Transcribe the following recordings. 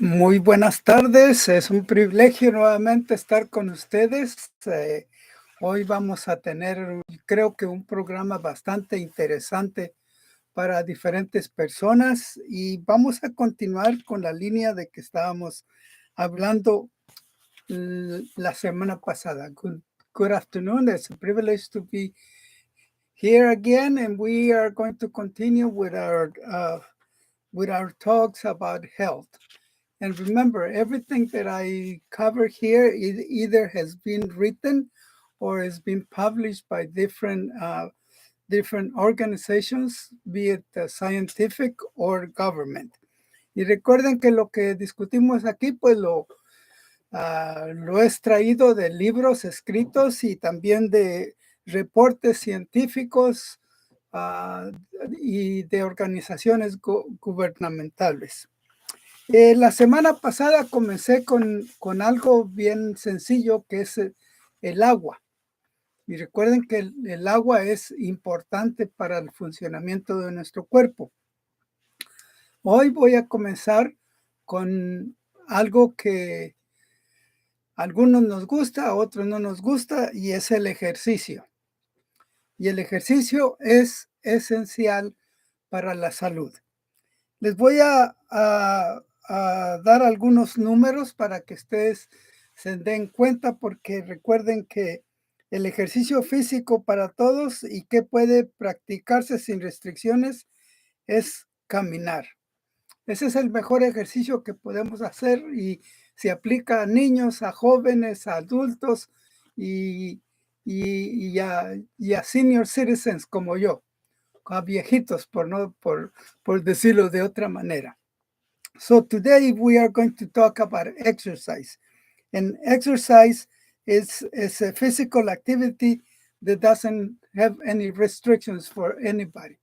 Muy buenas tardes, es un privilegio nuevamente estar con ustedes. Hoy vamos a tener, creo que un programa bastante interesante para diferentes personas y vamos a continuar con la línea de que estábamos hablando la semana pasada. Good afternoon, it's a privilege to be here again and we are going to continue with our talks about health. And remember, everything that I cover here either has been written or has been published by different organizations, be it scientific or government. Y recuerden que lo que discutimos aquí, pues lo he extraído de libros escritos y también de reportes científicos y de organizaciones gubernamentales. La semana pasada comencé con algo bien sencillo que es el agua. Y recuerden que el agua es importante para el funcionamiento de nuestro cuerpo. Hoy voy a comenzar con algo que a algunos nos gusta, a otros no nos gusta, y es el ejercicio. Y el ejercicio es esencial para la salud. Les voy a dar algunos números para que ustedes se den cuenta, porque recuerden que el ejercicio físico para todos y que puede practicarse sin restricciones es caminar. Ese es el mejor ejercicio que podemos hacer y se aplica a niños, a jóvenes, a adultos y a senior citizens como yo, a viejitos, por decirlo de otra manera. So today we are going to talk about exercise. And exercise is a physical activity that doesn't have any restrictions for anybody.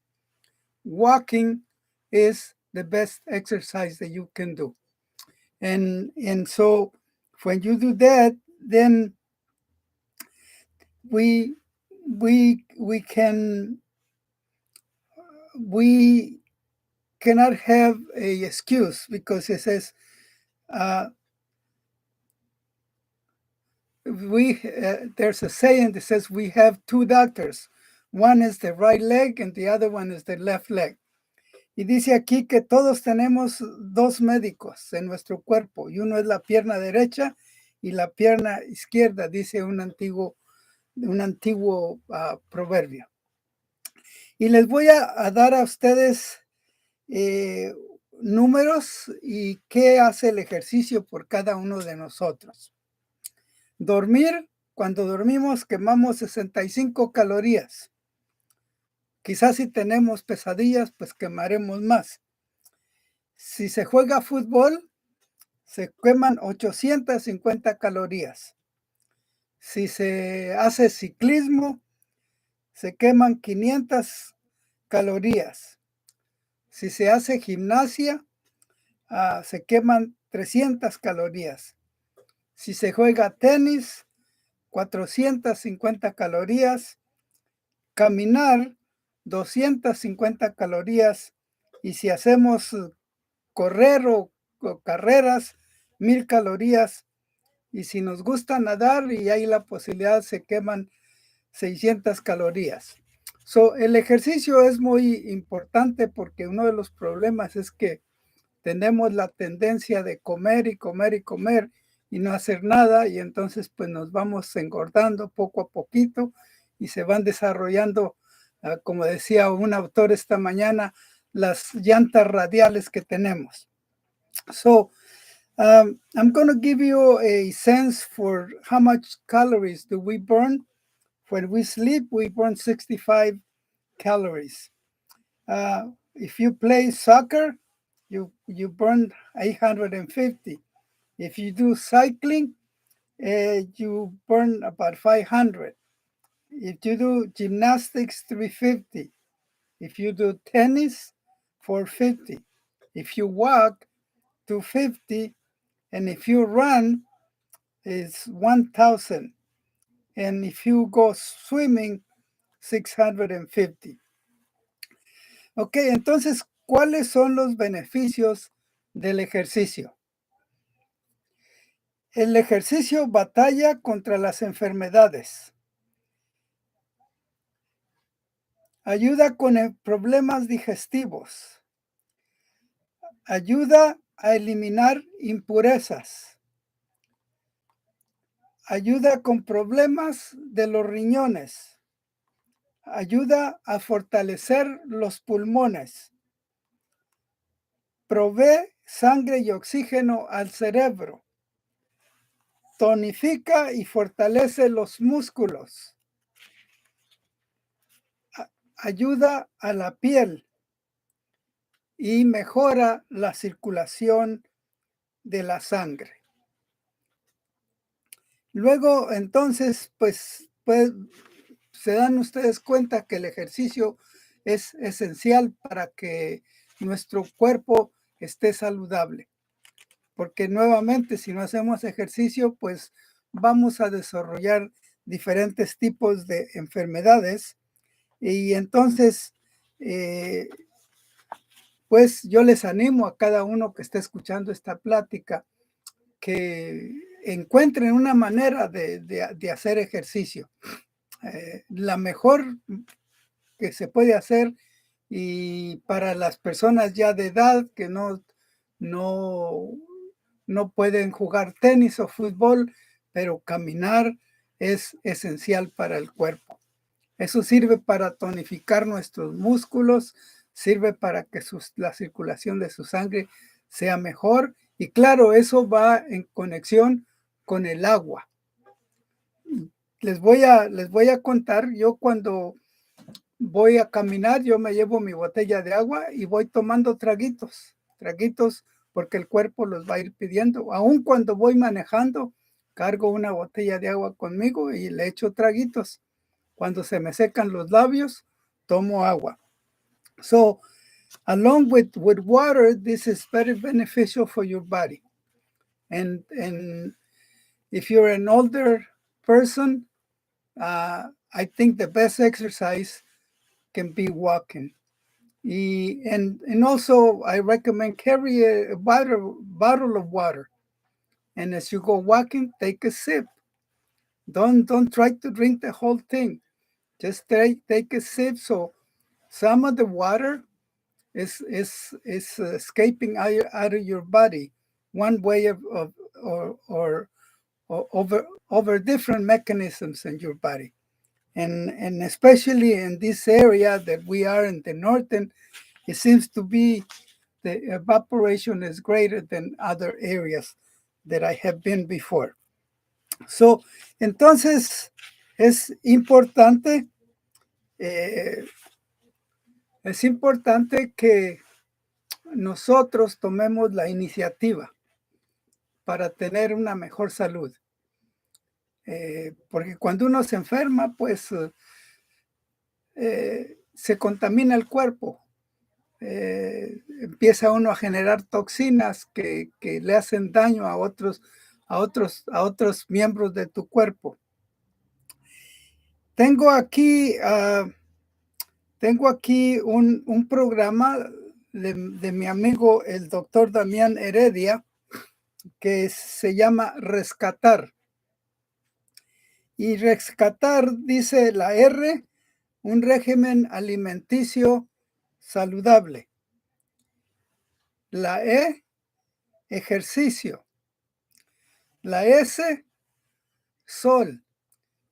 Walking is the best exercise that you can do. And so when you do that, then we cannot have a excuse, because it says there's a saying that says we have two doctors. One is the right leg and the other one is the left leg. Y dice aquí que todos tenemos dos médicos en nuestro cuerpo, y uno es la pierna derecha y la pierna izquierda, dice un antiguo proverbio. Y les voy a dar a ustedes números y qué hace el ejercicio por cada uno de nosotros. Dormir, cuando dormimos quemamos 65 calorías. Quizás si tenemos pesadillas, pues quemaremos más. Si se juega fútbol, se queman 850 calorías. Si se hace ciclismo, se queman 500 calorías. Si se hace gimnasia, se queman 300 calorías. Si se juega tenis, 450 calorías. Caminar, 250 calorías. Y si hacemos correr o carreras, 1000 calorías. Y si nos gusta nadar y hay la posibilidad, se queman 600 calorías. So, el ejercicio es muy importante porque uno de los problemas es que tenemos la tendencia de comer y comer y comer y no hacer nada, y entonces pues nos vamos engordando poco a poquito y se van desarrollando, como decía un autor esta mañana, las llantas radiales que tenemos. So, I'm going to give you a sense for how much calories do we burn. When we sleep, we burn 65 calories. If you play soccer, you burn 850. If you do cycling, you burn about 500. If you do gymnastics, 350. If you do tennis, 450. If you walk, 250. And if you run, it's 1,000. And if you go swimming, 650. Ok, entonces, ¿cuáles son los beneficios del ejercicio? El ejercicio batalla contra las enfermedades. Ayuda con problemas digestivos. Ayuda a eliminar impurezas. Ayuda con problemas de los riñones. Ayuda a fortalecer los pulmones. Provee sangre y oxígeno al cerebro. Tonifica y fortalece los músculos. Ayuda a la piel y mejora la circulación de la sangre. Luego, entonces, pues se dan ustedes cuenta que el ejercicio es esencial para que nuestro cuerpo esté saludable. Porque nuevamente, si no hacemos ejercicio, pues vamos a desarrollar diferentes tipos de enfermedades. Y entonces, pues yo les animo a cada uno que esté escuchando esta plática que encuentren una manera de hacer ejercicio. La mejor que se puede hacer, y para las personas ya de edad que no pueden jugar tenis o fútbol, pero caminar es esencial para el cuerpo. Eso sirve para tonificar nuestros músculos, sirve para que la circulación de su sangre sea mejor, y claro, eso va en conexión con el agua. Les voy a contar, yo cuando voy a caminar, yo me llevo mi botella de agua y voy tomando traguitos, porque el cuerpo los va a ir pidiendo. Aun cuando voy manejando, cargo una botella de agua conmigo y le echo traguitos. Cuando se me secan los labios, tomo agua. So, along with water, this is very beneficial for your body. And if you're an older person, I think the best exercise can be walking. And also, I recommend carry a bottle of water. And as you go walking, take a sip. Don't try to drink the whole thing. Just take a sip, so some of the water is escaping out of your body, one way or over different mechanisms in your body. And especially in this area that we are in the northern, it seems to be the evaporation is greater than other areas that I have been before. So, entonces, es importante que nosotros tomemos la iniciativa para tener una mejor salud. Porque cuando uno se enferma, pues se contamina el cuerpo. Empieza uno a generar toxinas que le hacen daño a otros miembros de tu cuerpo. Tengo aquí un programa de mi amigo el doctor Damián Heredia, que se llama Rescatar. Y rescatar, dice la R, un régimen alimenticio saludable. La E, ejercicio. La S, sol.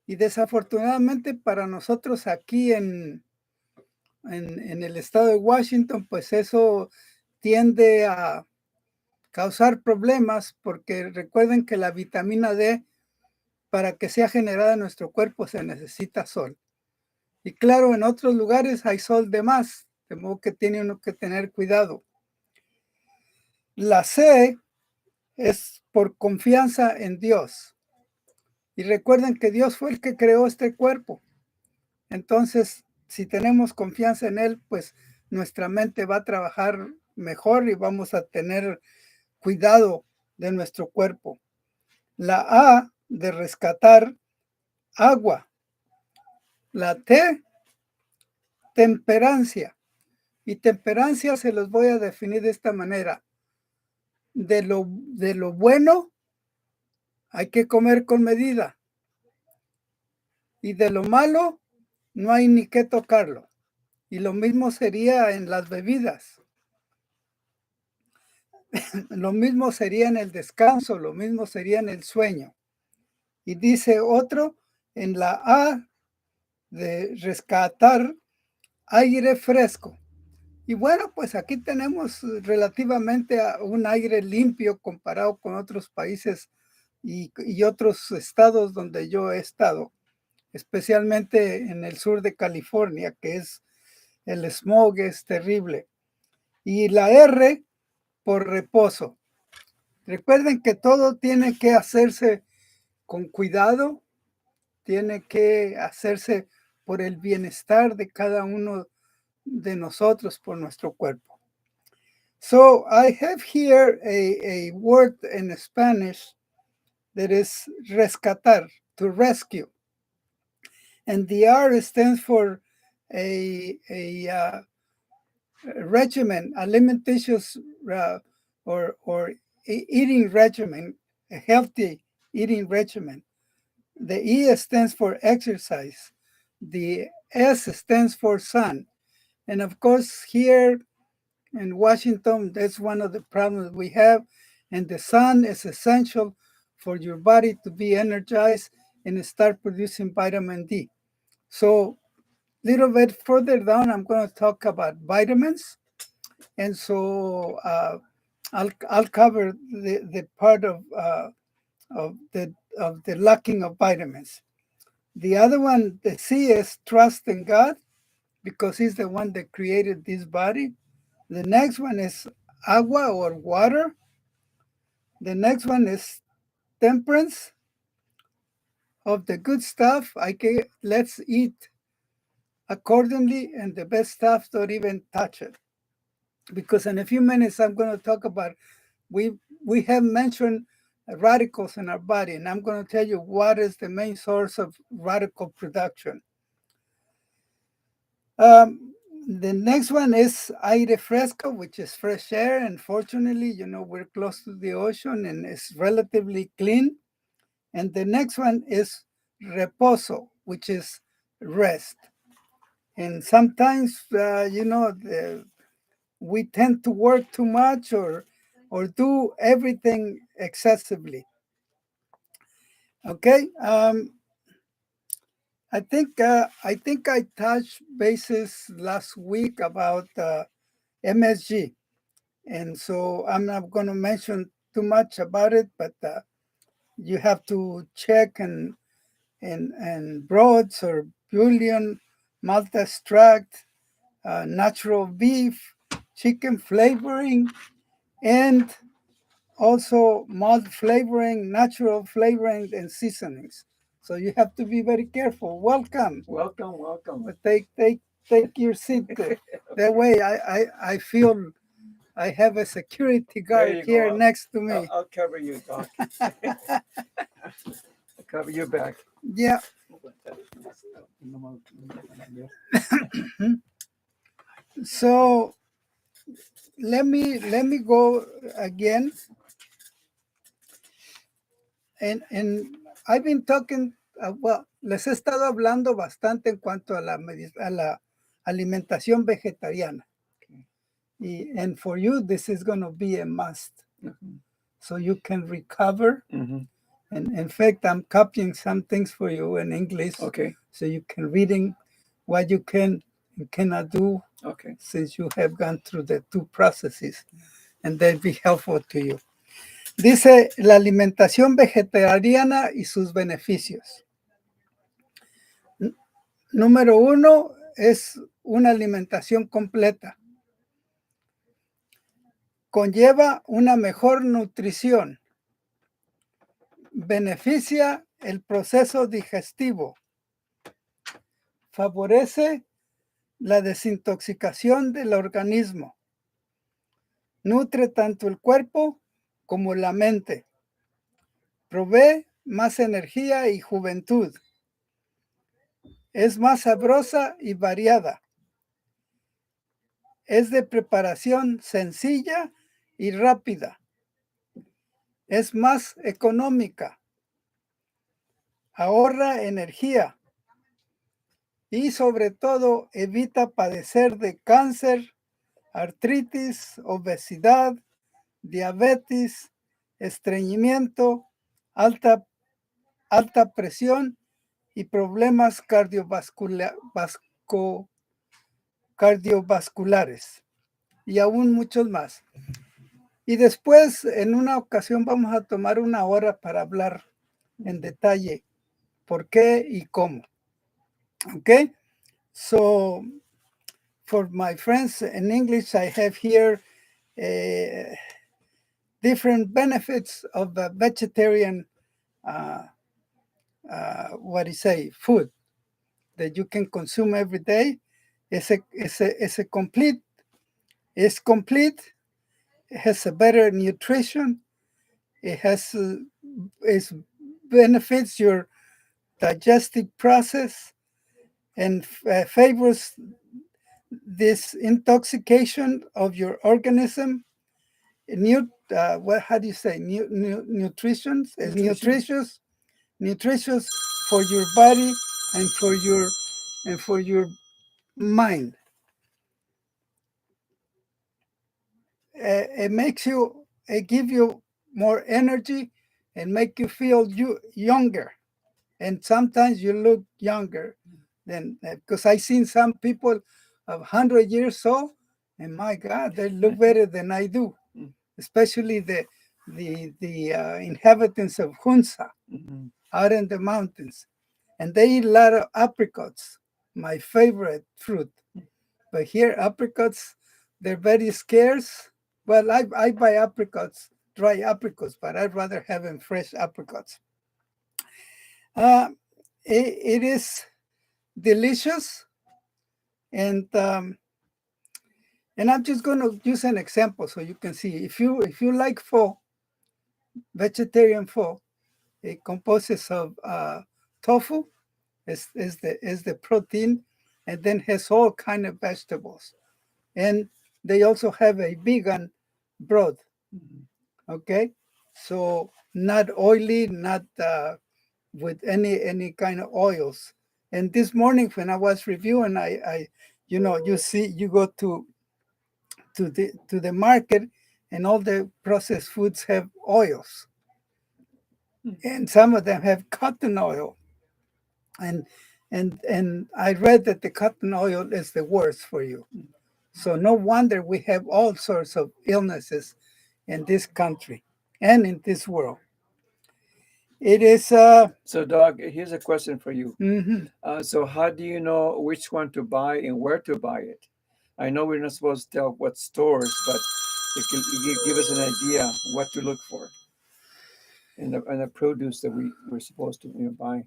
Y desafortunadamente para nosotros aquí en el estado de Washington, pues eso tiende a causar problemas, porque recuerden que la vitamina D, para que sea generada en nuestro cuerpo, se necesita sol. Y claro, en otros lugares hay sol de más, de modo que tiene uno que tener cuidado. La C es por confianza en Dios. Y recuerden que Dios fue el que creó este cuerpo. Entonces, si tenemos confianza en Él, pues nuestra mente va a trabajar mejor y vamos a tener cuidado de nuestro cuerpo. La A de rescatar, agua. La T, temperancia. Y temperancia se los voy a definir de esta manera. De lo bueno Hay que comer con medida. Y de lo malo, no hay ni que tocarlo. Y lo mismo sería en las bebidas. Lo mismo sería en el descanso, lo mismo sería en el sueño. Y dice otro en la A de rescatar aire fresco. Y bueno, pues aquí tenemos relativamente un aire limpio comparado con otros países y otros estados donde yo he estado, especialmente en el sur de California, que es el smog es terrible. Y la R por reposo. Recuerden que todo tiene que hacerse con cuidado, tiene que hacerse por el bienestar de cada uno de nosotros, por nuestro cuerpo. So I have here a word in Spanish that is rescatar, to rescue. And the R stands for a regimen, alimenticious or eating regimen, a healthy eating regimen. The E stands for exercise. The S stands for sun. And of course, here in Washington, that's one of the problems we have. And the sun is essential for your body to be energized and start producing vitamin D. So a little bit further down, I'm going to talk about vitamins. And so I'll cover the part of the lacking of vitamins. The other one, the C, is trust in God because He's the one that created this body. The next one is agua or water. The next one is temperance of the good stuff. Let's eat accordingly, and the bad stuff, don't even touch it. Because in a few minutes, I'm going to talk about we have mentioned radicals in our body, and I'm going to tell you what is the main source of radical production. The next one is aire fresco, which is fresh air. And fortunately, we're close to the ocean and it's relatively clean. And the next one is reposo, which is rest. And sometimes, we tend to work too much or do everything excessively. Okay. I think I touched bases last week about MSG, and so I'm not going to mention too much about it, but you have to check and broads or bouillon, malt extract, natural beef, chicken flavoring, and also malt flavoring, natural flavoring, and seasonings. So you have to be very careful. Welcome. Welcome. But take your seat. That way I feel I have a security guard here next to me. I'll cover you, Doc. I'll cover your back. Yeah. So let me go again. And I've been talking, les he estado hablando bastante en cuanto a la alimentación vegetariana. And for you, this is going to be a must. So you can recover. And in fact, I'm copying some things for you in English. Okay. So you can reading what you can and cannot do. Okay. Since you have gone through the two processes. And they'll be helpful to you. Dice la alimentación vegetariana y sus beneficios. Número 1 es una alimentación completa. Conlleva una mejor nutrición. Beneficia el proceso digestivo. Favorece la desintoxicación del organismo. Nutre tanto el cuerpo como la mente. Provee más energía y juventud. Es más sabrosa y variada. Es de preparación sencilla y rápida. Es más económica. ahorra energía y sobre todo evita padecer de cáncer, artritis, obesidad, diabetes, estreñimiento, alta presión y problemas cardiovasculares y aún muchos más. Y después, en una ocasión, vamos a tomar una hora para hablar en detalle por qué y cómo. Okay? So, for my friends in English, I have here different benefits of a vegetarian, food that you can consume every day. It's complete. It's complete. It has a better nutrition. It has it benefits your digestive process and favors this intoxication of your organism. How do you say? Nutrition is nutritious for your body and for your mind. It makes you, it give you more energy and make you feel younger. And sometimes you look younger than, because I seen some people of 100 years old, and my God, they look better than I do, especially the inhabitants of Hunza out in the mountains. And they eat a lot of apricots, my favorite fruit. But here, apricots, they're very scarce. Well, I buy apricots, dry apricots, but I'd rather have them fresh apricots. It is delicious, and I'm just going to use an example so you can see. If you like pho, vegetarian pho, it composes of tofu, is the protein, and then has all kind of vegetables, and they also have a vegan broth. Okay, so not oily, not with any kind of oils. And this morning when I was reviewing, I you go to the market, and all the processed foods have oils, and some of them have cotton oil, and I read that the cotton oil is the worst for you. So no wonder we have all sorts of illnesses in this country and in this world. It is So, Doc, here's a question for you. So how do you know which one to buy and where to buy it? I know we're not supposed to tell what stores, but you give us an idea what to look for in the produce that we're supposed to buy.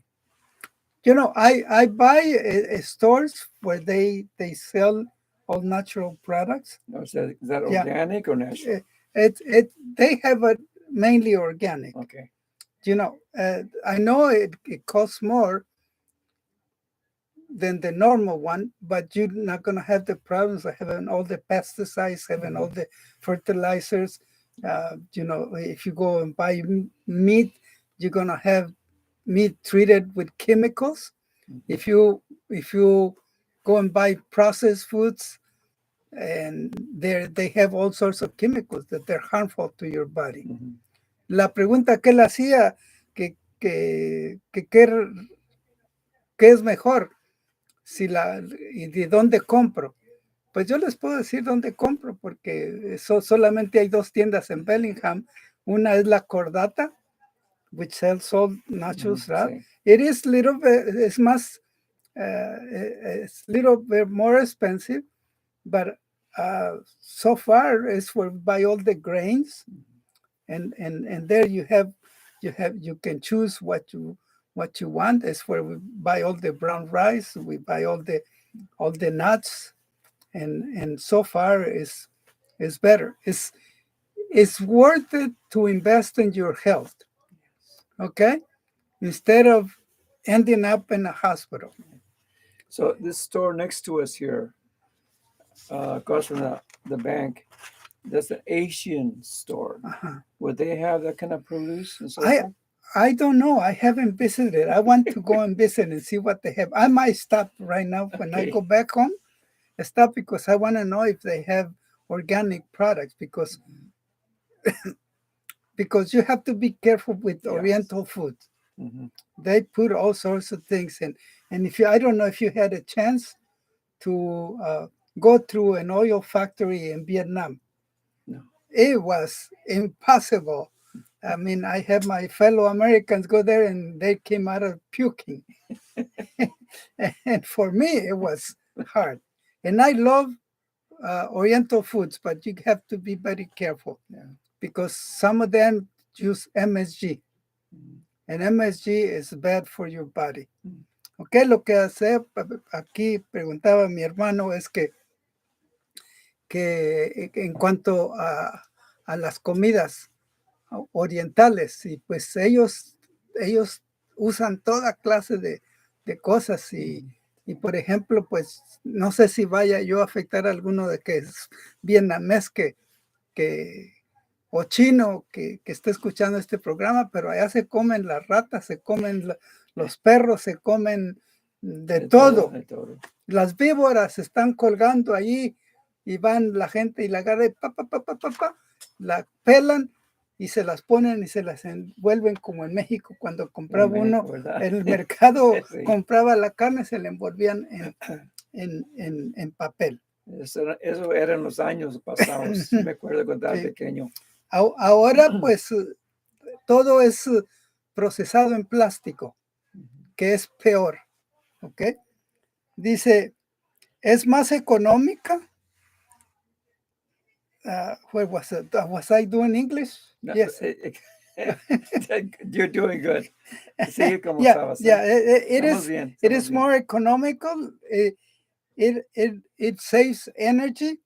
I buy stores where they sell all natural products. No, is that organic or natural? They have it mainly organic. Okay. I know it costs more than the normal one, but you're not going to have the problems of having all the pesticides, having all the fertilizers. If you go and buy meat, you're going to have meat treated with chemicals. If you go and buy processed foods, and they have all sorts of chemicals that they're harmful to your body. La pregunta que él hacía, que ¿qué es mejor? ¿Y de dónde compro? Pues yo les puedo decir dónde compro, porque solamente hay 2 tiendas en Bellingham. Una es La Cordata, which sells all natural stuff. Sí. It is little bit, it's más, it's little bit more expensive, but so far it's where we buy all the grains, and there you can choose what you want. It's where we buy all the brown rice, we buy all the nuts, and so far is better. It's worth it to invest in your health, okay, instead of ending up in a hospital. So this store next to us here, across from the bank, that's an Asian store. Would they have that kind of produce and so forth? I don't know. I haven't visited. I want to go and visit and see what they have. I might stop right now when I Okay. go back home. Stop because I want to know if they have organic products because you have to be careful with Yes. Oriental food. Mhm. They put all sorts of things in, and if you, I don't know if you had a chance to go through an oil factory in Vietnam. No. It was impossible. I mean, I had my fellow Americans go there and they came out of puking. And for me, it was hard. And I love Oriental foods, but you have to be very careful Yeah. because some of them use MSG, Mhm. and MSG is bad for your body. Mm. Ok, lo que hace aquí, preguntaba mi hermano, es que en cuanto a las comidas orientales, y pues ellos usan toda clase de cosas y por ejemplo, pues no sé si vaya yo a afectar a alguno de que es vietnamés que o chino que esté escuchando este programa, pero allá se comen las ratas, se comen los perros, se comen de todo. De todo. Las víboras están colgando allí y van la gente y la agarra y la pelan y se las ponen y se las envuelven como en México cuando compraba En México, uno ¿verdad? en el mercado, Sí. compraba la carne, se la envolvían en papel. Eso eran los años pasados. Me acuerdo cuando estaba Sí. pequeño. Ahora pues todo es procesado en plástico, que es peor. ¿Ok? Dice, es más económica. Where was it? Was I doing English? No, Yes. You're doing good. Sigue como Yeah, estabas. yeah. Estamos bien. It Estamos is bien. more economical. It saves energy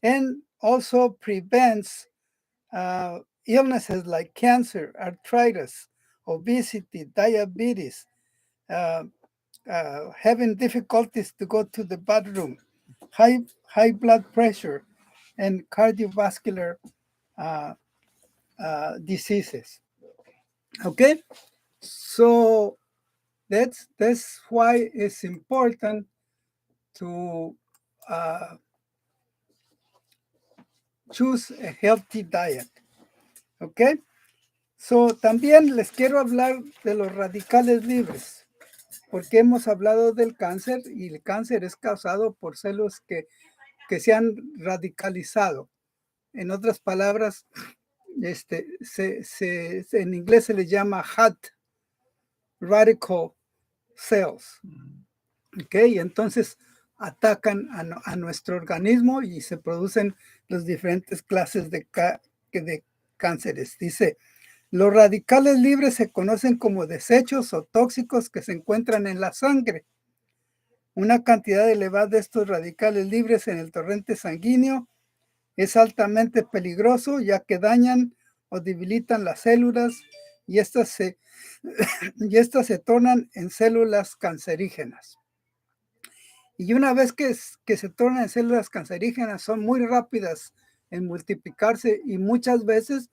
and also prevents illnesses like cancer, arthritis, obesity, diabetes, uh, having difficulties to go to the bathroom, high blood pressure, and cardiovascular uh, diseases. Okay, so that's why it's important to choose a healthy diet. Okay, so también les quiero hablar de los radicales libres, porque hemos hablado del cáncer y el cáncer es causado por células que se han radicalizado. En otras palabras, en inglés se les llama HAT, radical cells. ¿Ok? Entonces atacan a nuestro organismo y se producen las diferentes clases de cánceres. Dice, los radicales libres se conocen como desechos o tóxicos que se encuentran en la sangre. Una cantidad elevada de estos radicales libres en el torrente sanguíneo es altamente peligroso ya que dañan o debilitan las células y estas se tornan en células cancerígenas. Y una vez que se tornan en células cancerígenas, son muy rápidas en multiplicarse y muchas veces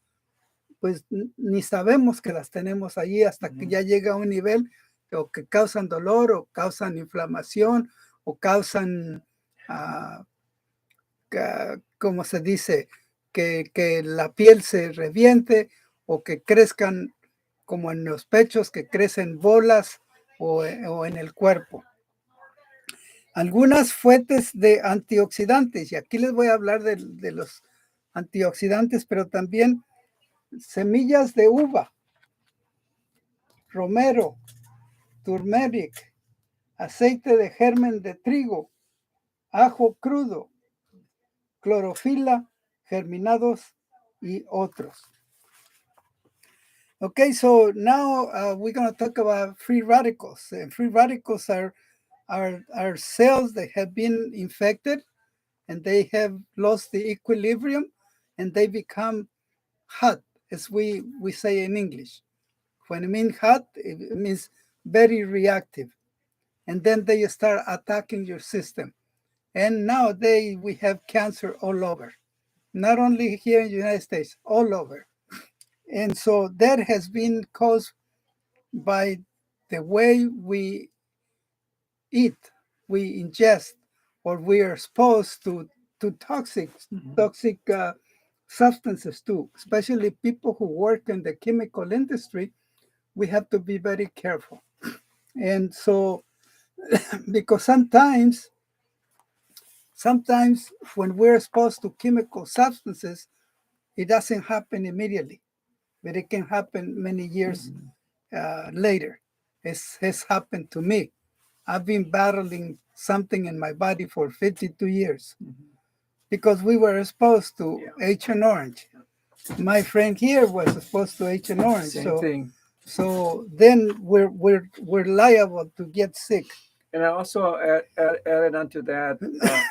pues ni sabemos que las tenemos allí hasta que ya llega a un nivel o que causan dolor o causan inflamación o causan, como se dice, que la piel se reviente o que crezcan como en los pechos, que crecen bolas o en el cuerpo. Algunas fuentes de antioxidantes, y aquí les voy a hablar de los antioxidantes, pero también semillas de uva, romero, turmeric, aceite de germen de trigo, ajo crudo, clorofila, germinados y otros. Okay, so now we're going to talk about free radicals. And free radicals are cells that have been infected and they have lost the equilibrium and they become hot, as we say in English. When I mean hot, it means very reactive. And then they start attacking your system. And nowadays we have cancer all over, not only here in the United States, all over. And so that has been caused by the way we eat, we ingest, or we are exposed to toxic substances too. Especially people who work in the chemical industry, we have to be very careful. And so, because sometimes when we're exposed to chemical substances, it doesn't happen immediately, but it can happen many years later. It's has happened to me. I've been battling something in my body for 52 years because we were exposed to Agent Orange. My friend here was exposed to Agent Orange. Same thing. So then we're liable to get sick. And I also added onto that,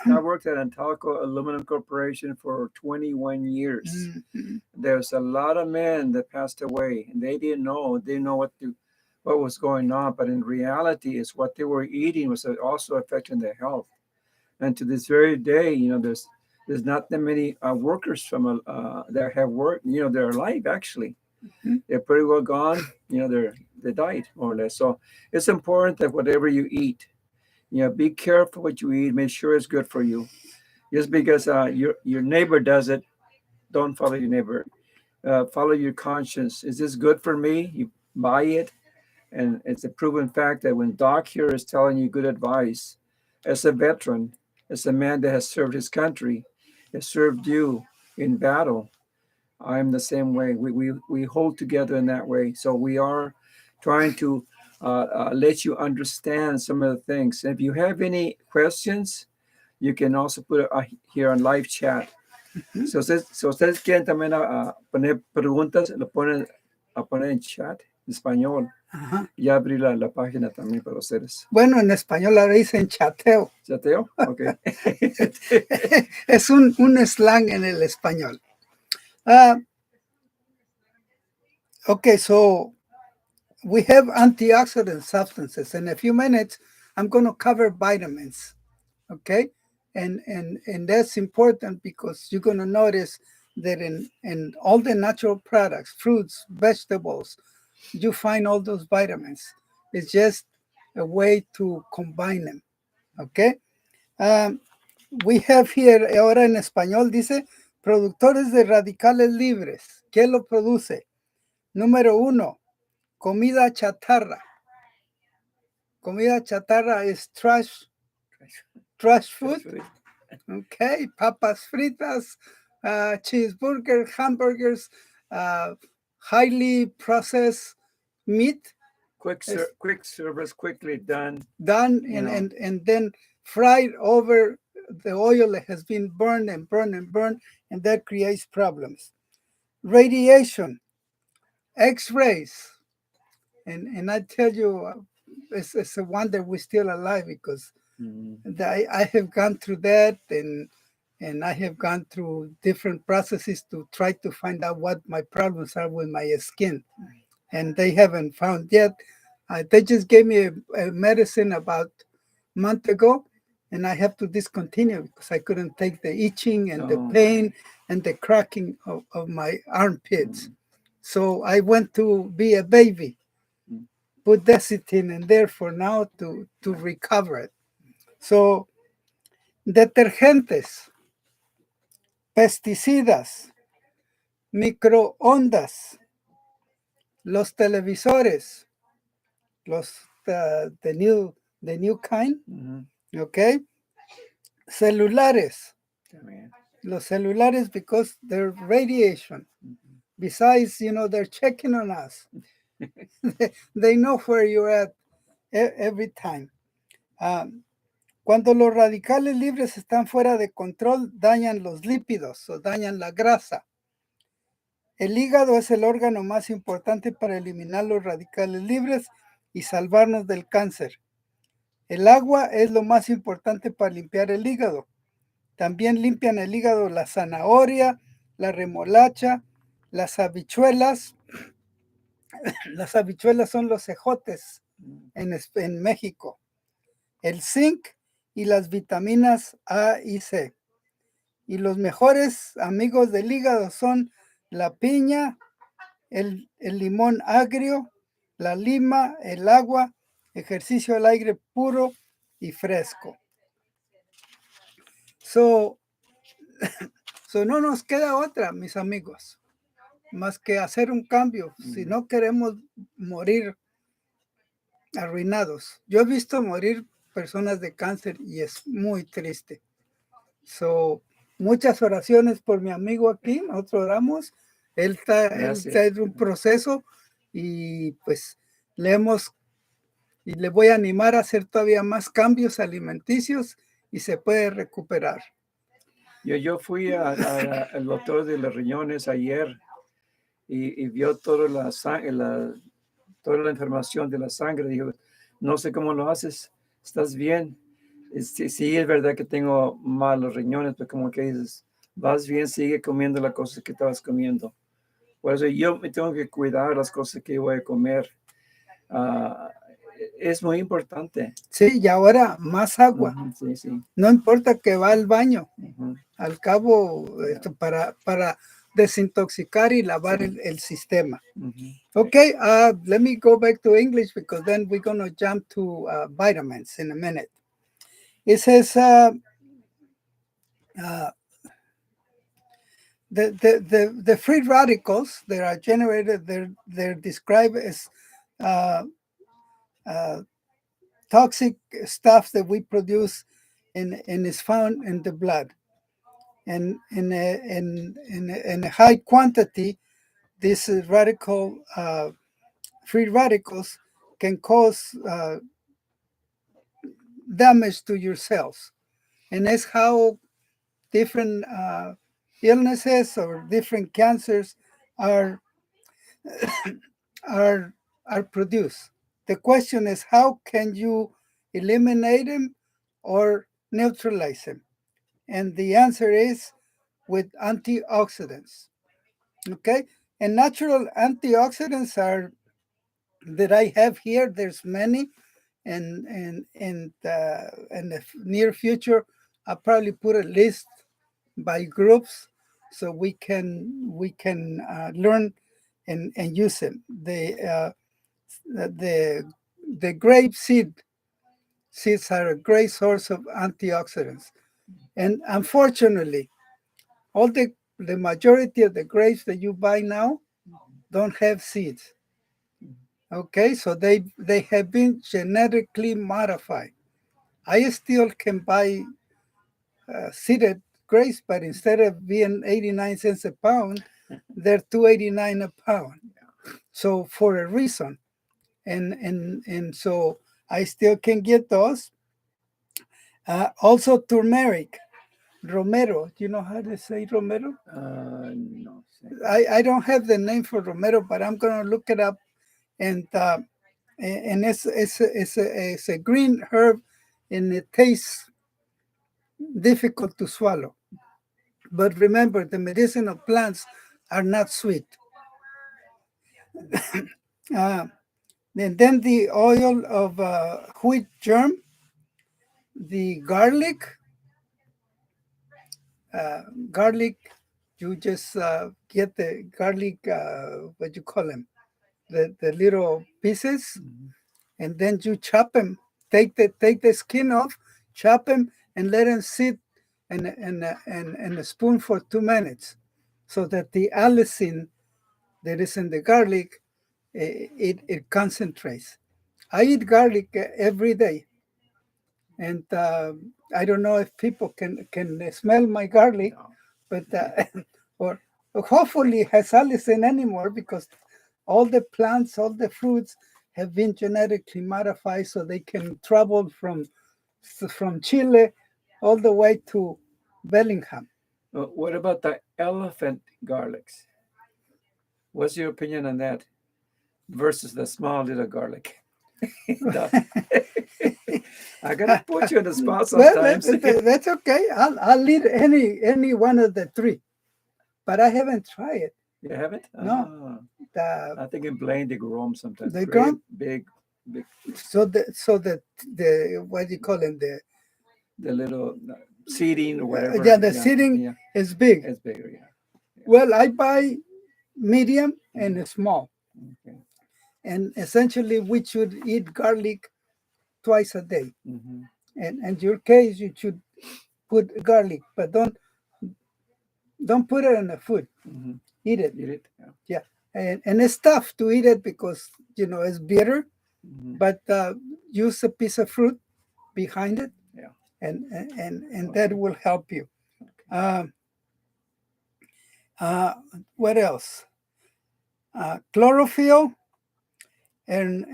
I worked at Antalco Aluminum Corporation for 21 years. Mhm. There's a lot of men that passed away, and they didn't know. They didn't know what was going on, but in reality, is what they were eating was also affecting their health. And to this very day, there's not that many workers from that have worked. They're alive actually. Mhm. They're pretty well gone. They died more or less. So it's important that whatever you eat, be careful what you eat. Make sure it's good for you. Just because your neighbor does it, don't follow your neighbor. Follow your conscience. Is this good for me? You buy it, and it's a proven fact that when Doc here is telling you good advice, as a veteran, as a man that has served his country, has served you in battle, I'm the same way. We hold together in that way. So we are trying to let you understand some of the things. And if you have any questions, you can also put it here on live chat. Si ustedes quieren también poner preguntas, lo ponen a poner en chat en español. Ajá. Y abrir la página también para ustedes. Bueno, en español ahora dicen chateo. ¿Chateo? Ok. Es un slang en el español. Okay, so we have antioxidant substances. In a few minutes, I'm going to cover vitamins. Okay, and that's important because you're going to notice that in all the natural products, fruits, vegetables, you find all those vitamins. It's just a way to combine them. Okay. We have here, ahora en español dice, productores de radicales libres. ¿Qué lo produce? Número 1, comida chatarra. Comida chatarra es trash food. Okay, papas fritas, cheeseburger, hamburgers, highly processed meat. Quick service, quickly done. And then fried over the oil that has been burned, and that creates problems. Radiation, X-rays, and I tell you, it's a wonder we're still alive because I have gone through that, and I have gone through different processes to try to find out what my problems are with my skin, and they haven't found yet. They just gave me a medicine about a month ago, and I have to discontinue because I couldn't take the itching and the pain and the cracking of my armpits. So I went to be a baby, put Desitin in there for now to recover it. So detergentes, pesticidas, microondas, los televisores, the new kind, okay, celulares, los celulares because they're radiation. Besides, they're checking on us. They know where you're at every time. Cuando los radicales libres están fuera de control, dañan los lípidos o dañan la grasa. El hígado es el órgano más importante para eliminar los radicales libres y salvarnos del cáncer. El agua es lo más importante para limpiar el hígado. También limpian el hígado la zanahoria, la remolacha, las habichuelas. Las habichuelas son los ejotes en México. El zinc y las vitaminas A y C. Y los mejores amigos del hígado son la piña, el limón agrio, la lima, el agua, ejercicio al aire puro y fresco. So no nos queda otra, mis amigos, más que hacer un cambio. Si no queremos morir arruinados. Yo he visto morir personas de cáncer y es muy triste. So, muchas oraciones por mi amigo aquí, nosotros oramos. Él está en un proceso y pues le voy a animar a hacer todavía más cambios alimenticios y se puede recuperar. Yo fui al doctor de los riñones ayer y vio toda la información de la sangre. Dijo, no sé cómo lo haces, ¿estás bien? Sí, es verdad que tengo malos riñones, pero como que dices, vas bien, sigue comiendo las cosas que estabas comiendo. Por eso yo me tengo que cuidar las cosas que voy a comer. Es muy importante. Sí, y ahora más agua. Sí. No importa que va al baño. Al cabo, para desintoxicar y lavar el sistema. Okay, let me go back to English because then we're going to jump to vitamins in a minute. It says the free radicals that are generated, they're described as toxic stuff that we produce and is found in the blood. And in a high quantity, these free radicals can cause damage to your cells. And that's how different illnesses or different cancers are produced. The question is, how can you eliminate them or neutralize them? And the answer is with antioxidants. Okay, and natural antioxidants are that I have here. There's many, and in the near future, I'll probably put a list by groups so we can learn and use them. The grape seeds are a great source of antioxidants, and unfortunately, all the majority of the grapes that you buy now don't have seeds. Okay, so they have been genetically modified. I still can buy seeded grapes, but instead of being 89 cents a pound, they're $2.89 a pound. So for a reason, and so I still can get those. Also turmeric, romero. Do you know how to say romero? No. I don't have the name for romero, but I'm gonna look it up. And it's a green herb, and it tastes difficult to swallow. But remember, the medicinal plants are not sweet. And then the oil of wheat germ, the garlic, you just get the garlic, what you call them, the little pieces, and then you chop them. Take the skin off, chop them, and let them sit in a spoon for 2 minutes, so that the allicin that is in the garlic, it concentrates. I eat garlic every day, and I don't know if people can smell my garlic, but or hopefully it has allicin anymore, because all the plants, all the fruits have been genetically modified so they can travel from Chile all the way to Bellingham. What about the elephant garlics? What's your opinion on that versus the small little garlic? I gotta put you on the spot sometimes. Well, that's okay. I'll eat any one of the three, but I haven't tried it. You haven't? No. I think in Blaine they grow them sometimes. They grow 'em? Big. So the what do you call them, the little seeding or whatever. The seeding is big. It's bigger, yeah. Well, I buy medium and small. Okay. And essentially, we should eat garlic twice a day. Mm-hmm. And in your case, you should put garlic, but don't put it in the food. Mm-hmm. Eat it. Eat it. Yeah. Yeah, and it's tough to eat it because it's bitter. Mm-hmm. But use a piece of fruit behind it, Yeah. and that Okay. will help you. Okay. Um, uh, what else? Chlorophyll and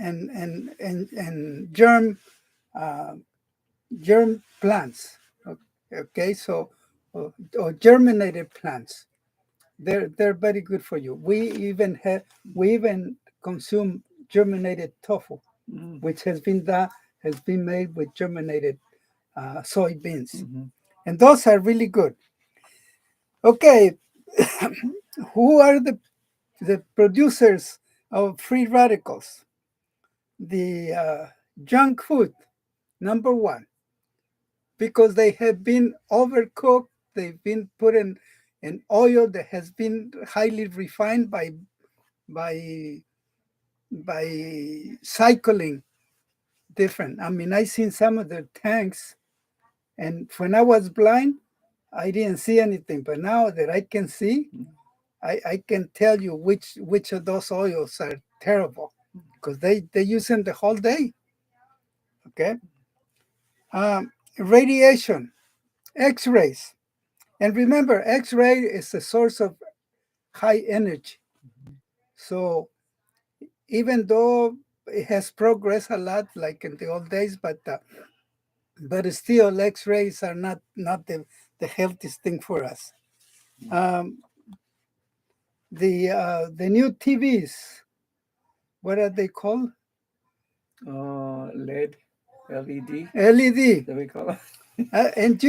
uh, germ plants. Okay, so or germinated plants. They're very good for you. We even consume germinated tofu, Mm-hmm. which has been made with germinated soybeans, Mm-hmm. and those are really good. Okay, who are the producers of free radicals? The junk food, number one, because they have been overcooked. They've been put in oil that has been highly refined by cycling different. I mean, I seen some of the tanks, and when I was blind, I didn't see anything. But now that I can see, I can tell you which of those oils are terrible because they use them the whole day. Okay, radiation, X-rays, and remember, X-ray is a source of high energy. So even though it has progressed a lot, like in the old days, but still, X-rays are not the healthiest thing for us. Um, the new TVs, what are they called? LED, LED. LED. That we call it. And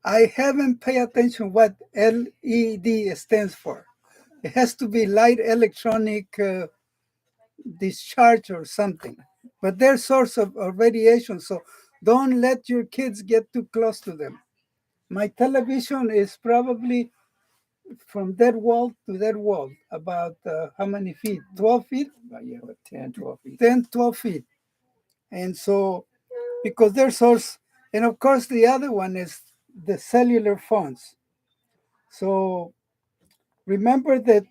I haven't paid attention what LED stands for. It has to be light electronic discharge or something. But they're source of radiation, so don't let your kids get too close to them. My television is probably from that wall to that wall, about how many feet? 12 feet? Yeah, about 10, 12 feet. 10, 12 feet. And so, because they're source, and of course, the other one is the cellular phones. So, remember that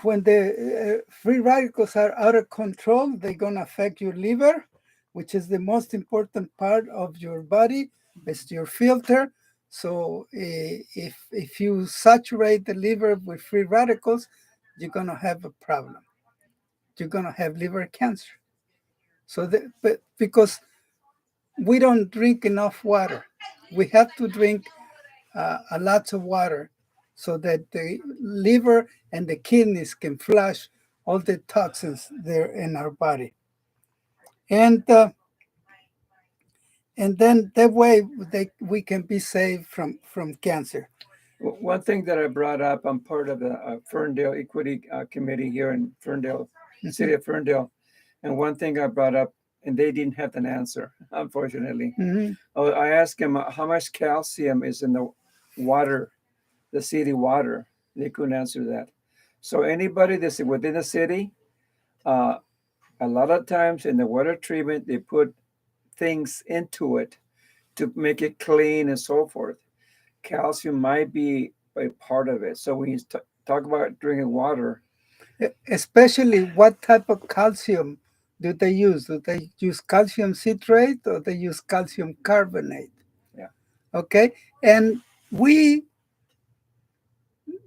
when the free radicals are out of control, they're going to affect your liver, which is the most important part of your body. It's your filter. So if you saturate the liver with free radicals, you're going to have a problem. You're going to have liver cancer. So but because we don't drink enough water, we have to drink a lot of water so that the liver and the kidneys can flush all the toxins there in our body. And and then that way we can be saved from cancer. One thing that I brought up, I'm part of the Ferndale Equity Committee here in Ferndale, city of Ferndale. And one thing I brought up, and they didn't have an answer, unfortunately. Mm-hmm. I asked them how much calcium is in the water, the city water. They couldn't answer that. So anybody that's within the city, uh, a lot of times in the water treatment, they put things into it to make it clean and so forth. Calcium might be a part of it. So when you talk about drinking water, Especially what type of calcium do they use? Do they use calcium citrate or they use calcium carbonate? yeah. Okay, and we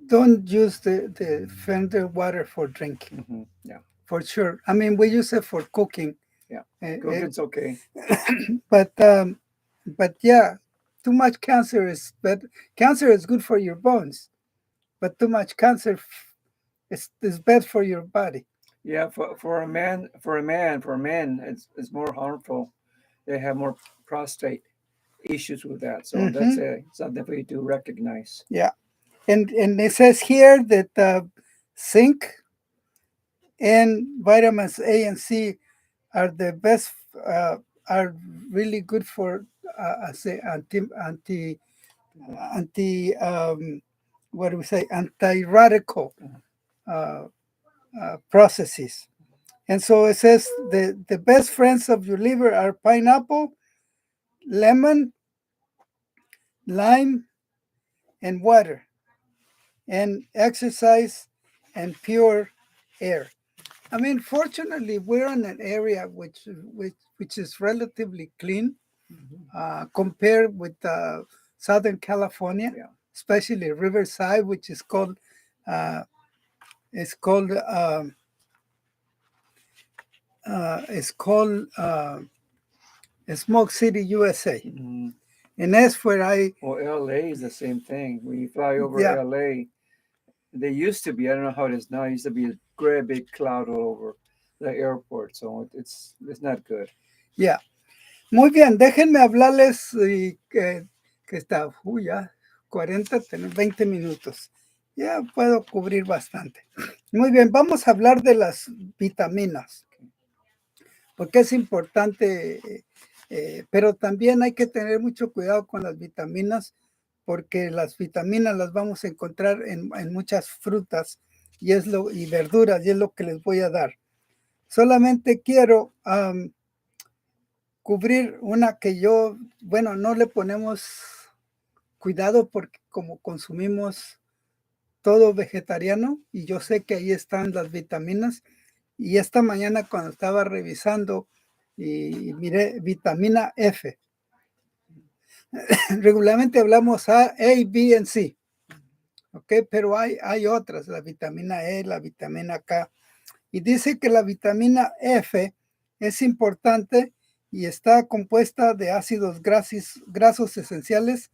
don't use the filtered water for drinking, Yeah, for sure. I mean, we use it for cooking, yeah. uh, Cooking's okay. but yeah, too much cancer is bad. Cancer is good for your bones, but too much cancer is bad for your body. Yeah, for a man, it's more harmful. They have more prostate issues with that. So that's Hmm. something for you to recognize. Yeah, and it says here that zinc and vitamins A and C are the best, uh, are really good for say anti what do we say, anti radical uh, processes. And so it says the best friends of your liver are pineapple, lemon, lime, and water, and exercise and pure air. I mean, fortunately, we're in an area which is relatively clean compared with Southern California, especially Riverside, which is called Smoke City, USA. Mm-hmm. And that's where Well, LA is the same thing. When you fly over Yeah. LA, they used to be, I don't know how it is now, it used to be a great big cloud all over the airport. So it's not good. Yeah. Muy bien, déjenme hablarles que está, ya 20 minutos. Ya puedo cubrir bastante. Muy bien, vamos a hablar de las vitaminas, porque es importante, pero también hay que tener mucho cuidado con las vitaminas, porque las vitaminas las vamos a encontrar en muchas frutas y verduras, y es lo que les voy a dar. Solamente quiero cubrir una que no le ponemos cuidado porque como consumimos todo vegetariano, y yo sé que ahí están las vitaminas, y esta mañana cuando estaba revisando y miré vitamina F. Regularmente hablamos A, B y C, ¿ok? Pero hay otras, la vitamina E, la vitamina K, y dice que la vitamina F es importante y está compuesta de ácidos grasos esenciales.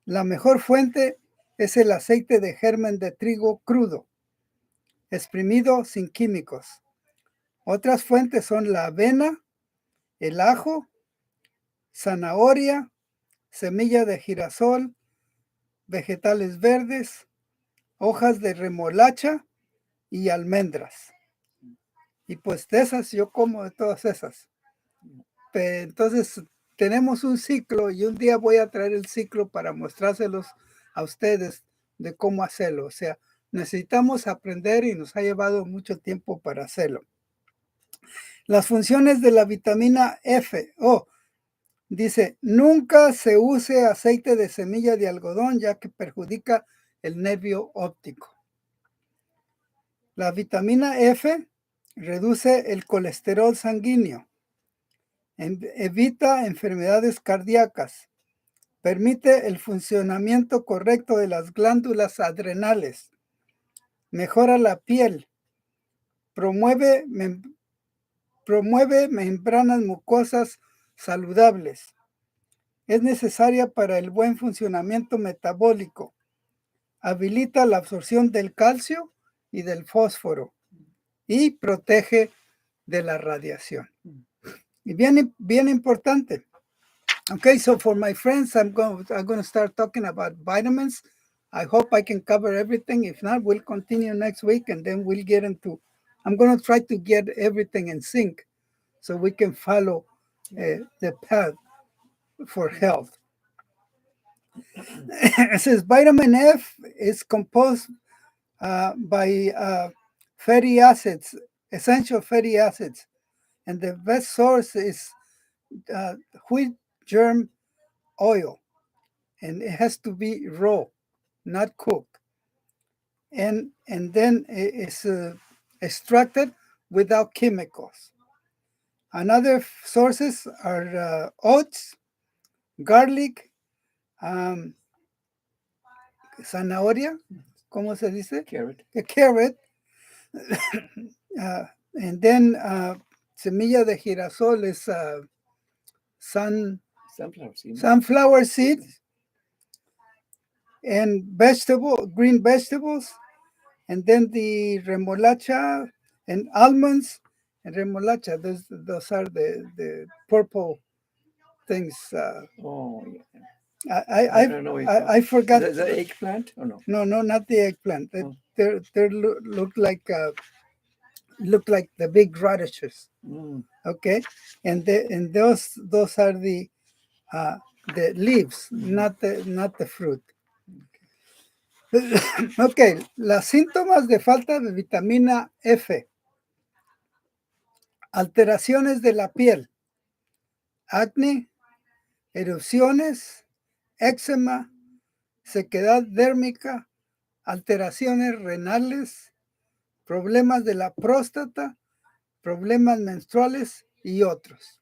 La mejor fuente es el aceite de germen de trigo crudo, exprimido sin químicos. Otras fuentes son la avena, el ajo, zanahoria, semilla de girasol, vegetales verdes, hojas de remolacha y almendras. Y pues de esas yo como de todas esas. Entonces tenemos un ciclo y un día voy a traer el ciclo para mostrárselos a ustedes de cómo hacerlo. O sea, necesitamos aprender y nos ha llevado mucho tiempo para hacerlo. Las funciones de la vitamina F. Dice, nunca se use aceite de semilla de algodón ya que perjudica el nervio óptico. La vitamina F reduce el colesterol sanguíneo, evita enfermedades cardíacas, permite el funcionamiento correcto de las glándulas adrenales, mejora la piel, promueve membranas mucosas saludables. Es necesaria para el buen funcionamiento metabólico. Habilita la absorción del calcio y del fósforo y protege de la radiación. Y bien importante. Okay, so for my friends, I'm going to start talking about vitamins. I hope I can cover everything. If not, we'll continue next week and then we'll get into, I'm going to try to get everything in sync so we can follow the path for health. It says vitamin F is composed by fatty acids, essential fatty acids, and the best source is wheat germ oil, and it has to be raw, not cooked, and then it's extracted without chemicals. Another sources are oats, garlic, zanahoria, ¿cómo se dice? Carrot. A carrot, and then semilla de girasol is sunflower seeds, and green vegetables, and then the remolacha and almonds and remolacha. Those are the purple things. I forgot. The eggplant or no? No, not the eggplant. They look like the big radishes. Okay, and those are the leaves, not the fruit. Ok, los síntomas de falta de vitamina F. Alteraciones de la piel, acné, erupciones, eczema, sequedad dérmica, alteraciones renales, problemas de la próstata, problemas menstruales y otros.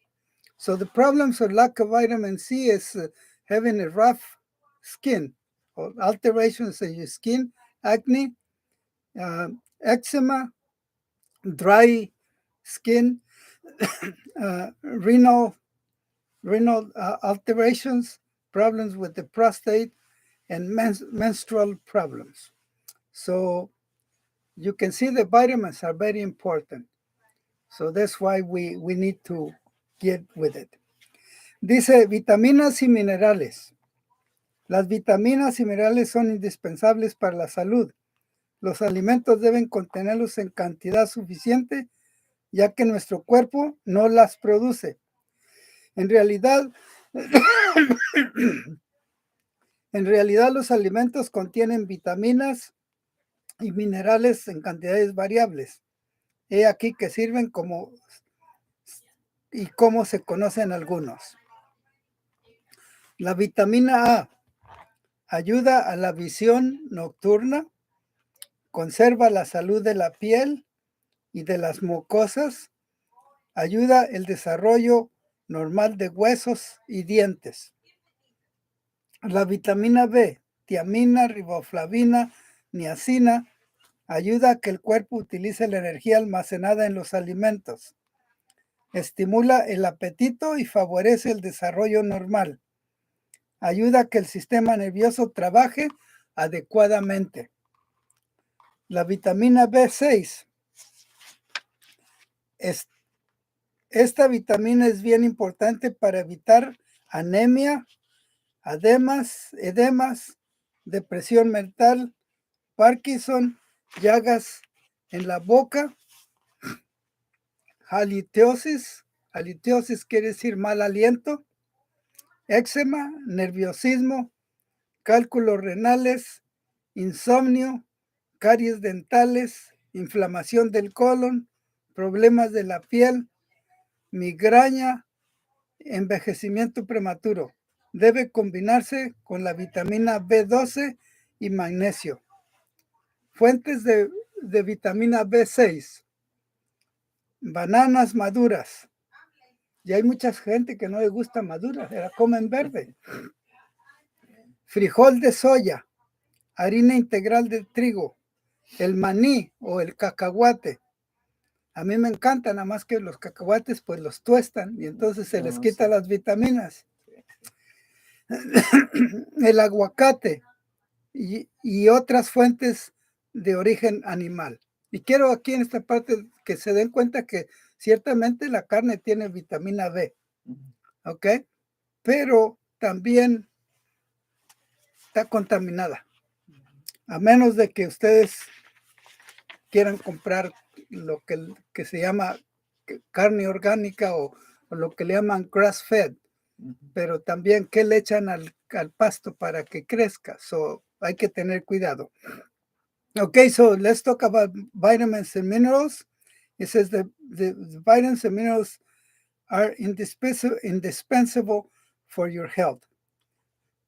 So the problems of lack of vitamin C is having a rough skin, or alterations in your skin, acne, eczema, dry skin, renal alterations, problems with the prostate, and menstrual problems. So you can see the vitamins are very important. So that's why we need to get with it. Dice vitaminas y minerales. Las vitaminas y minerales son indispensables para la salud. Los alimentos deben contenerlos en cantidad suficiente, ya que nuestro cuerpo no las produce. En realidad, los alimentos contienen vitaminas y minerales en cantidades variables. He aquí que sirven como y cómo se conocen algunos. La vitamina A ayuda a la visión nocturna, conserva la salud de la piel y de las mucosas, ayuda el desarrollo normal de huesos y dientes. La vitamina B, tiamina, riboflavina, niacina, ayuda a que el cuerpo utilice la energía almacenada en los alimentos. Estimula el apetito y favorece el desarrollo normal. Ayuda a que el sistema nervioso trabaje adecuadamente. La vitamina B6. Esta vitamina es bien importante para evitar anemia, edemas, depresión mental, Parkinson, llagas en la boca, halitosis quiere decir mal aliento, eczema, nerviosismo, cálculos renales, insomnio, caries dentales, inflamación del colon, problemas de la piel, migraña, envejecimiento prematuro. Debe combinarse con la vitamina B12 y magnesio. Fuentes de vitamina B6. Bananas maduras. Y hay mucha gente que no le gusta madura, la comen verde. Frijol de soya, harina integral de trigo, el maní o el cacahuate. A mí me encanta, nada más que los cacahuates pues los tuestan y entonces se les quita las vitaminas. El aguacate y otras fuentes de origen animal. Y quiero aquí en esta parte que se den cuenta que ciertamente la carne tiene vitamina B, ¿ok? Pero también está contaminada. A menos de que ustedes quieran comprar lo que se llama carne orgánica o lo que le llaman grass fed, pero también ¿qué le echan al pasto para que crezca? So, hay que tener cuidado. Okay, so let's talk about vitamins and minerals. It says that the vitamins and minerals are indispensable for your health.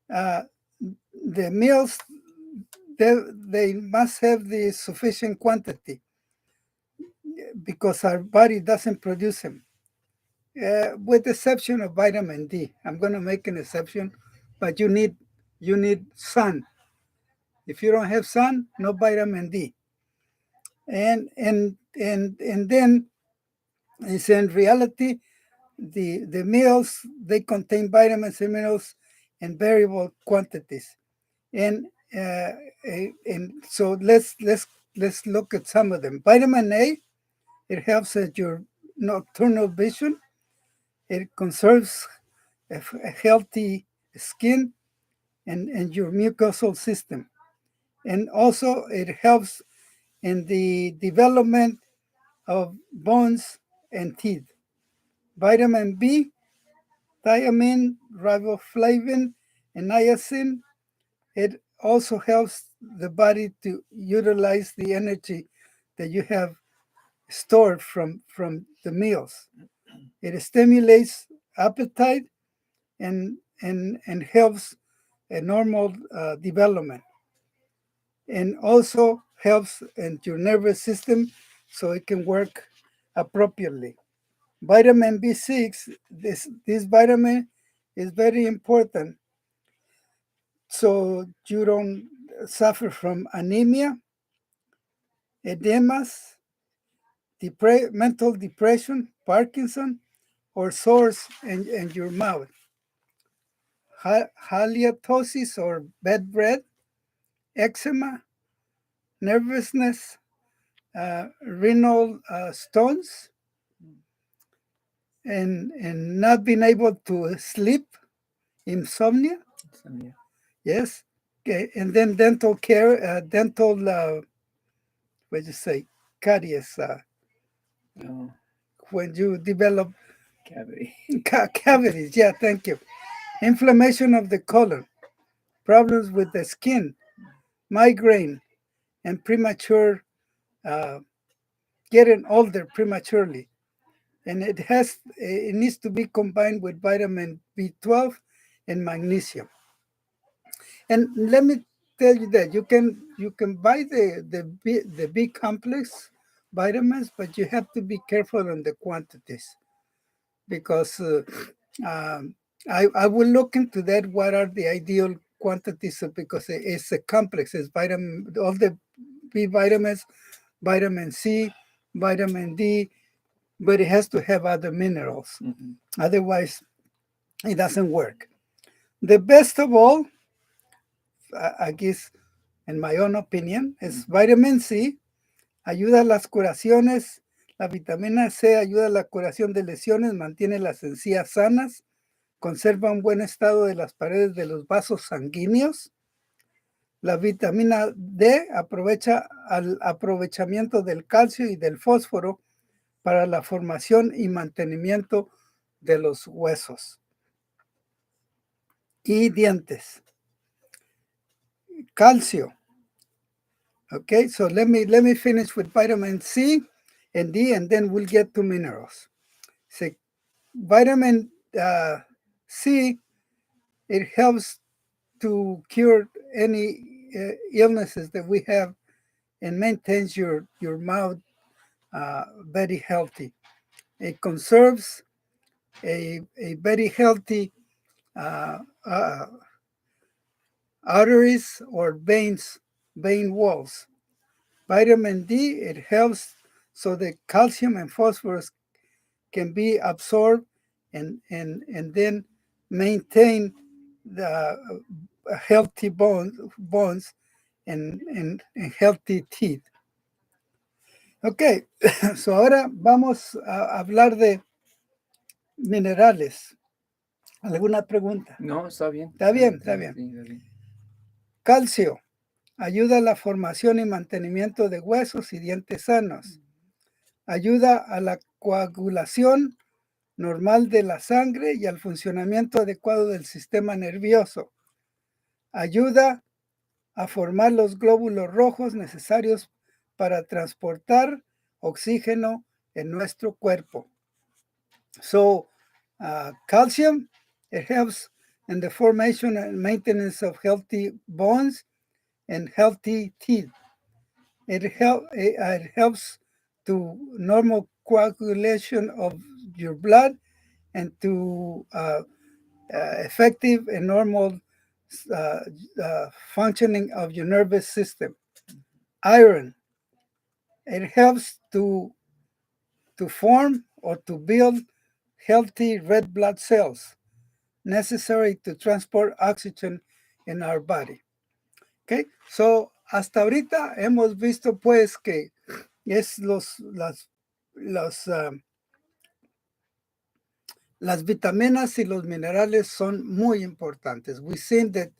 The meals, they must have the sufficient quantity because our body doesn't produce them. With the exception of vitamin D. I'm going to make an exception, but you need sun. If you don't have sun, no vitamin D. And then it's in reality, the meals, they contain vitamins and minerals in variable quantities. And so let's look at some of them. Vitamin A, it helps at your nocturnal vision. It conserves a healthy skin and your mucosal system. And also it helps in the development of bones and teeth. Vitamin B, thiamine, riboflavin, and niacin. It also helps the body to utilize the energy that you have stored from the meals. It stimulates appetite and helps a normal development, and also helps in your nervous system so it can work appropriately. Vitamin B6, this vitamin is very important so you don't suffer from anemia, edemas, mental depression, Parkinson, or sores in your mouth, halitosis or bad breath, eczema, nervousness, renal stones, and not being able to sleep, insomnia. Insomnia. Yes. Okay. And then dental care, what you say, caries, Oh, when you develop cavity. cavities. Yeah, thank you. Inflammation of the colon, problems with the skin, migraine, and premature, uh, getting older prematurely. And it needs to be combined with vitamin B12 and magnesium. And let me tell you that you can buy the B complex vitamins, but you have to be careful on the quantities because I will look into that. What are the ideal quantities because it's a complex. It's vitamin, all the B vitamins, vitamin C, vitamin D, but it has to have other minerals. Mm-hmm. Otherwise, it doesn't work. The best of all, I guess, en my own opinion, es vitamin C, ayuda a las curaciones, la vitamina C ayuda a la curación de lesiones, mantiene las encías sanas, conserva un buen estado de las paredes de los vasos sanguíneos. La vitamina D aprovecha al aprovechamiento del calcio y del fósforo para la formación y mantenimiento de los huesos y dientes. Calcio. Okay, so let me finish with vitamin C and D, and then we'll get to minerals. So vitamin C, it helps to cure any illnesses that we have and maintains your mouth very healthy. It conserves a very healthy uh, uh, arteries or vein walls. Vitamin D, it helps so the calcium and phosphorus can be absorbed and then maintain the healthy bones and healthy teeth. Ok, so ahora vamos a hablar de minerales. ¿Alguna pregunta? No, está bien. Está bien, está bien. Sí, está bien. Calcio ayuda a la formación y mantenimiento de huesos y dientes sanos. Ayuda a la coagulación normal de la sangre y al funcionamiento adecuado del sistema nervioso. Ayuda a formar los glóbulos rojos necesarios para transportar oxígeno en nuestro cuerpo. So, calcium, it helps in the formation and maintenance of healthy bones and healthy teeth. It helps to normal coagulation of your blood and to effective and normal uh, functioning of your nervous system. Iron, it helps to form or to build healthy red blood cells necessary to transport oxygen in our body. Okay, so hasta ahorita hemos visto pues que es las vitaminas y los minerales son muy importantes. We've seen that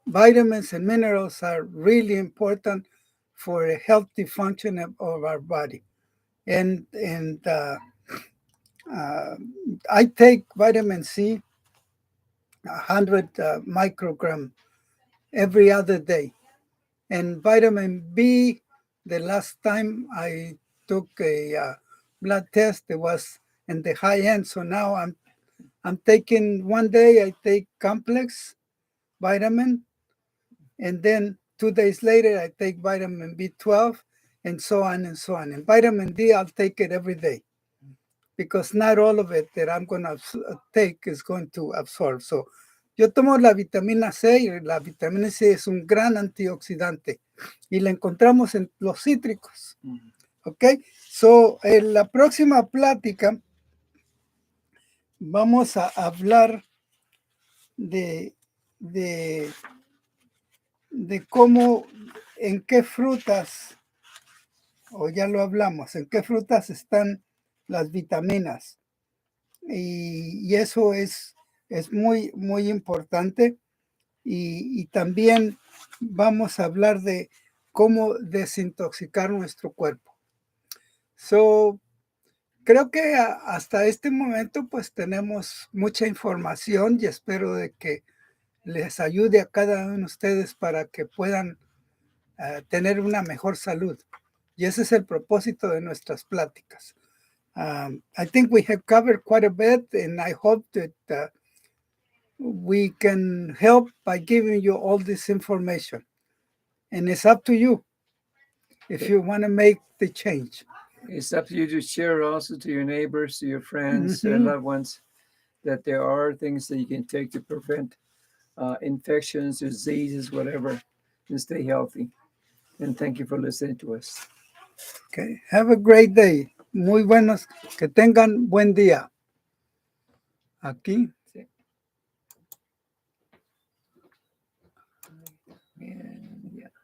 vitamins and minerals are really important for a healthy function of our body. And I take vitamin C, 100 microgram every other day. And vitamin B, the last time I took a blood test, it was in the high end. So now I'm taking one day, I take complex vitamin, and then 2 days later, I take vitamin B12, and so on and so on. And vitamin D, I'll take it every day because not all of it that I'm going to take is going to absorb. So yo tomo la vitamina C y la vitamina C es un gran antioxidante y la encontramos en los cítricos. ¿Ok? So, en la próxima plática vamos a hablar de cómo, en qué frutas, o ya lo hablamos, en qué frutas están las vitaminas. Y eso es muy, muy importante. Y también vamos a hablar de cómo desintoxicar nuestro cuerpo. So, creo que hasta este momento pues tenemos mucha información y espero de que les ayude a cada uno de ustedes para que puedan tener una mejor salud. Y ese es el propósito de nuestras pláticas. I think we have covered quite a bit, and I hope that we can help by giving you all this information. And it's up to you if you want to make the change. It's up to you to share also to your neighbors, to your friends, to your loved ones, that there are things that you can take to prevent infections, diseases, whatever, and stay healthy. And thank you for listening to us. Okay. Have a great day. Muy buenos. Que tengan buen día. Aquí.